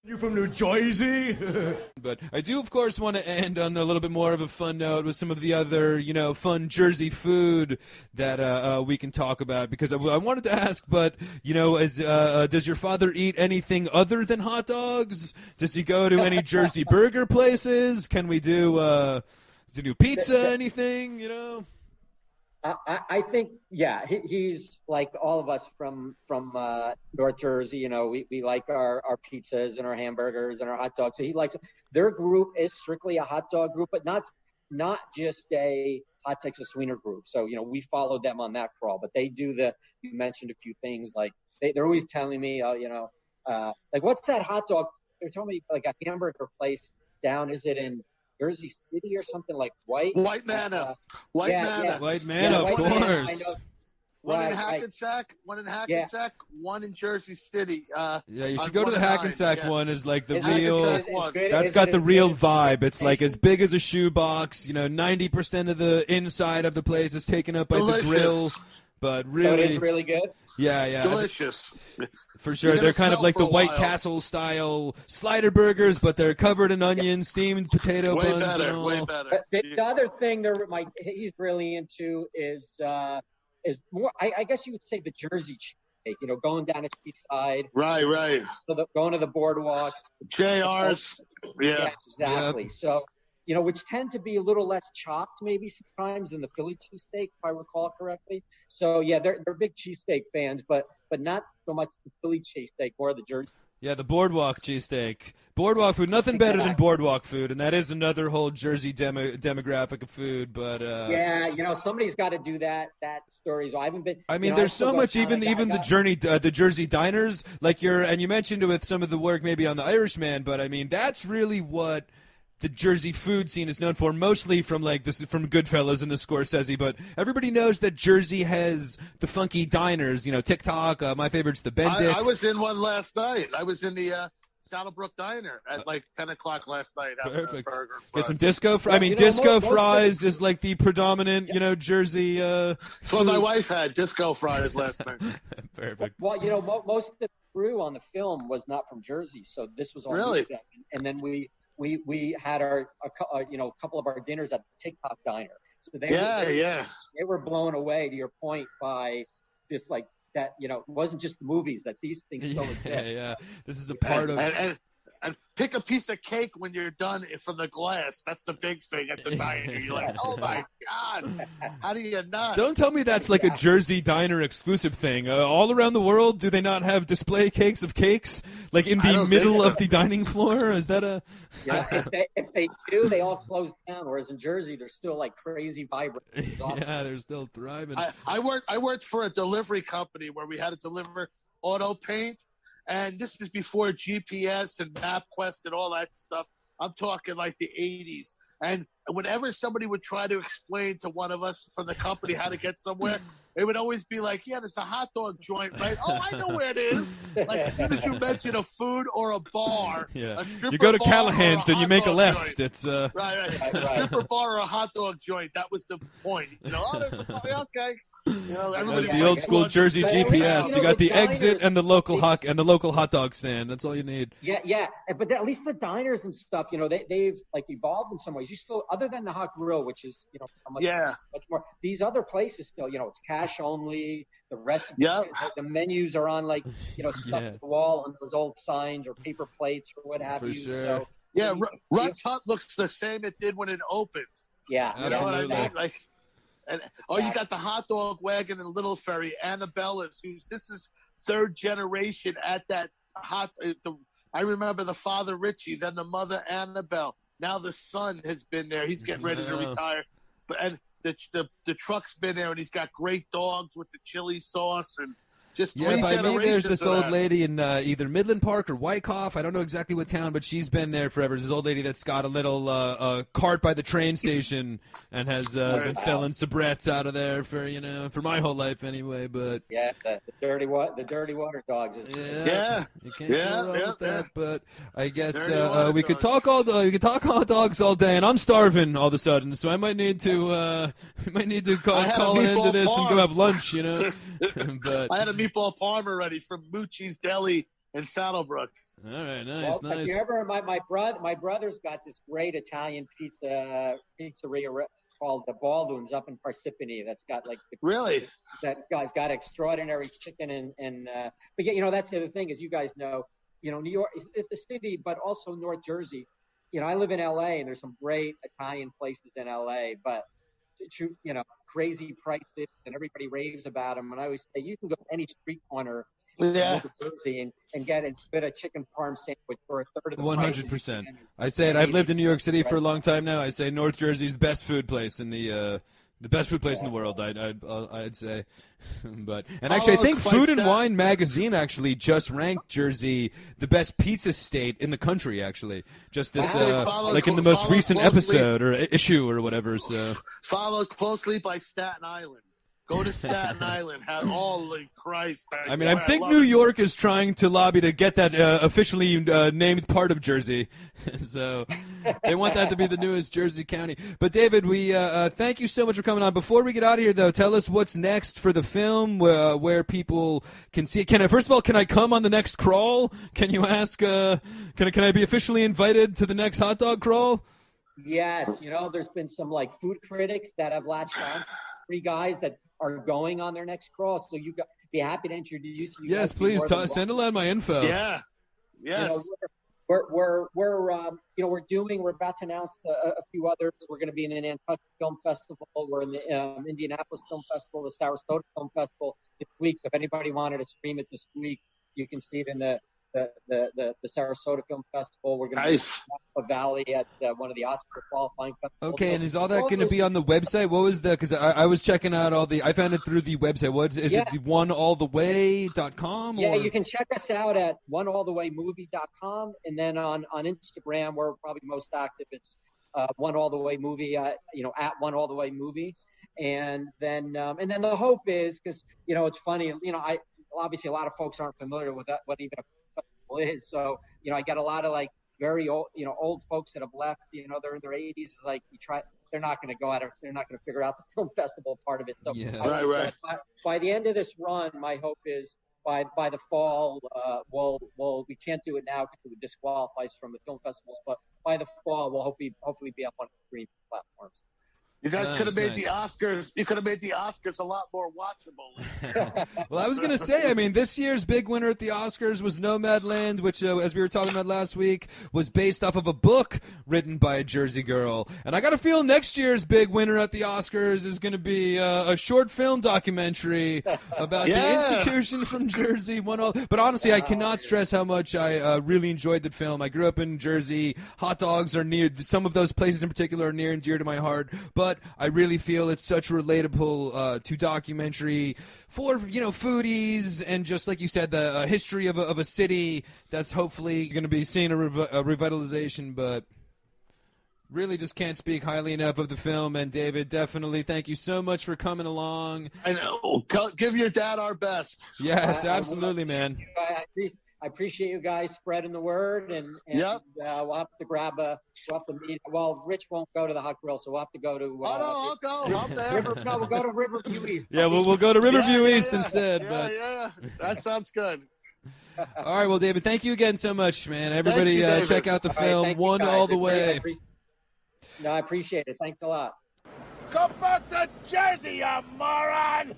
You from New Jersey? But I do, of course, want to end on a little bit more of a fun note with some of the other, fun Jersey food that we can talk about. Because I wanted to ask, but, does your father eat anything other than hot dogs? Does he go to any Jersey burger places? Can we do, does he do pizza, anything, I think, yeah, he's like all of us from North Jersey. We like our pizzas and our hamburgers and our hot dogs. So he likes their group is strictly a hot dog group, but not just a hot Texas wiener group. So we followed them on that crawl. But they do you mentioned a few things like they're always telling me, like what's that hot dog? They're telling me like a hamburger place down. Is it in Jersey City or something like White Manor. White Manor, of course. One in Hackensack, one in Jersey City. Yeah, you should go to the Hackensack one. Is like the real. That's Is got it the as real good? vibe. It's like as big as a shoebox. 90% of the inside of the place is taken up by the grill. But really, So it is really good. Yeah. Delicious. For sure. They're kind of like the White Castle style slider burgers, but they're covered in onions, steamed potato buns. Way better. But the other thing he's really into is more. I guess you would say the Jersey cheesesteak. Going down the Seaside. Right. So going to the boardwalks. JR's. Yeah. Exactly. Yep. So. Which tend to be a little less chopped maybe sometimes than the Philly cheesesteak, if I recall correctly. So yeah, they're big cheesesteak fans, but not so much the Philly cheesesteak, more the Jersey. Yeah, the boardwalk cheesesteak. Boardwalk food, nothing better than boardwalk food, and that is another whole Jersey demographic of food. But yeah, somebody's got to do that story. So I haven't been. I mean, there's so much, even the Jersey diners, like and you mentioned it with some of the work maybe on The Irishman, but I mean, that's really what the Jersey food scene is known for, mostly from from Goodfellas and the Scorsese, but everybody knows that Jersey has the funky diners, TikTok, my favorite's the Bendix. I was in one last night. I was in the Saddlebrook Diner at like 10 o'clock last night. Perfect. Burger and Get some fries. disco fries. Disco fries is like the predominant, Jersey That's what my wife had, disco fries last night. Perfect. Well, most of the crew on the film was not from Jersey, so this was all Really? new. And then we had a couple of our dinners at the TikTok Diner. So they were blown away, to your point, by this like that. It wasn't just the movies, that these things still exist. Yeah. This is a part of. And pick a piece of cake when you're done from the glass. That's the big thing at the diner. You're like, oh my God, how do you not? Don't tell me that's like a Jersey diner exclusive thing. All around the world, do they not have display cakes of cakes like in the middle of the dining floor? Is that a? Yeah, if they do, they all close down. Whereas in Jersey, they're still like crazy vibrant. Awesome. Yeah, they're still thriving. I worked for a delivery company where we had to deliver auto paint. And this is before GPS and MapQuest and all that stuff. I'm talking like the 80s. And whenever somebody would try to explain to one of us from the company how to get somewhere, it would always be like, yeah, there's a hot dog joint, right? Oh, I know where it is. Like as soon as you mention a food or a bar, a stripper you go to bar Callahan's and you make a left. Joint. It's right. A stripper bar or a hot dog joint. That was the point. Oh, there's somebody, okay. That's the old school Jersey GPS. You got the exit and the local hot dog stand. That's all you need. Yeah. But at least the diners and stuff, they've like evolved in some ways. You still, other than the Hot Grill, which is much more. These other places still, it's cash only. The recipes, the menus are on like stuck to the wall on those old signs or paper plates or what have you. Sure. So, Rutt's Hut looks the same it did when it opened. Yeah, you know what I mean? Like. And you got the hot dog wagon and Little Ferry, Annabella's, this is third generation at that I remember the father Richie, then the mother Annabelle. Now the son has been there. He's getting ready to retire. And the truck's been there, and he's got great dogs with the chili sauce and just three by generations. Me, there's this of old that. lady in either Midland Park or Wyckoff. I don't know exactly what town, but she's been there forever. This old lady that's got a little cart by the train station and has been selling sabrettes out of there for my whole life anyway. But yeah, the dirty water dogs. You can't go wrong with that. But I guess we could talk hot dogs all day, and I'm starving all of a sudden, so I might need to call an end to this and go have lunch. But I had a meatball parm already from Moochie's Deli in Saddlebrook. All right, Well, nice, if nice. you ever, my brother's got this great Italian pizzeria called the Baldwin's up in Parsippany. That's got like Really? that guy's got extraordinary chicken and but yeah, you know, that's the other thing, as you guys know, you know, New York is the city, but also North Jersey. You know, I live in LA and there's some great Italian places in LA, but you know, crazy prices and everybody raves about them. And I always say you can go to any street corner in Yeah. New Jersey and get as good a chicken parm sandwich for a third of the price. 100%. I say it. I've lived in New York City for a long time now. I say North Jersey's the best food place in the best food place in the world. I'd say, but and actually, I think Food and Wine magazine actually just ranked Jersey the best pizza state in the country. Actually, just this like in the most recent episode or issue or whatever. So followed closely by Staten Island. Go to Staten Island. Holy Christ! I mean, I think New York is trying to lobby to get that officially named part of Jersey. So they want that to be the newest Jersey county. But David, we thank you so much for coming on. Before we get out of here, though, tell us what's next for the film, where people can see it. First of all, can I come on the next crawl? Can you ask? Can I be officially invited to the next hot dog crawl? Yes, you know, there's been some like food critics that have latched on. 3 guys that are going on their next crawl, so you be happy to introduce you. Yes, please send along my info. Yeah, yes. You know, we're about to announce a few others. We're going to be in an Nantucket Film Festival. We're in the Indianapolis Film Festival, the Sarasota Film Festival this week. So if anybody wanted to stream it this week, you can see it in the Sarasota Film Festival. We're going to be in Napa Valley at one of the Oscar qualifying festivals. Okay, and is all that going to be on the website? What was because I was checking out I found it through the website. What is it? onealltheway.com? Yeah, you can check us out at oneallthewaymovie.com, and then on Instagram, we're probably most active. It's One All the Way Movie. You know, at One All the Way Movie, and then the hope is, because you know it's funny. You know, obviously a lot of folks aren't familiar with that, what even a festival is. So, you know, I got a lot of like very old, you know, old folks that have left, you know, they're in their 80s. It's like they're not going to go out, they're not going to figure out the film festival part of it. So yeah. Right. By the end of this run, my hope is by the fall, we can't do it now because it would disqualify us from the film festivals, but by the fall, we'll hopefully be up on streaming platforms. You guys could have made the Oscars. You could have made the Oscars a lot more watchable. Well, I was going to say, I mean, this year's big winner at the Oscars was Nomadland, which, as we were talking about last week, was based off of a book written by a Jersey girl. And I got a feel next year's big winner at the Oscars is going to be a short film documentary about the institution from Jersey. But honestly, I cannot stress how much I really enjoyed the film. I grew up in Jersey. Hot dogs are some of those places in particular are near and dear to my heart. But I really feel it's such a relatable to documentary for, you know, foodies and just like you said, the history of a city that's hopefully going to be seeing a revitalization. But really just can't speak highly enough of the film. And David, definitely thank you so much for coming along. I know. Give your dad our best. Yes, absolutely, man. I appreciate you guys spreading the word, and we'll have to we'll have to meet. Well, Rich won't go to the hot grill, so we'll have to go to. I'll go. I'm there. We'll go to Riverview East. Yeah, we'll go to Riverview East instead. Yeah, that sounds good. All right, well, David, thank you again so much, man. Everybody, check out the film One All the Way. I appreciate it. Thanks a lot. Come back to Jersey, you moron!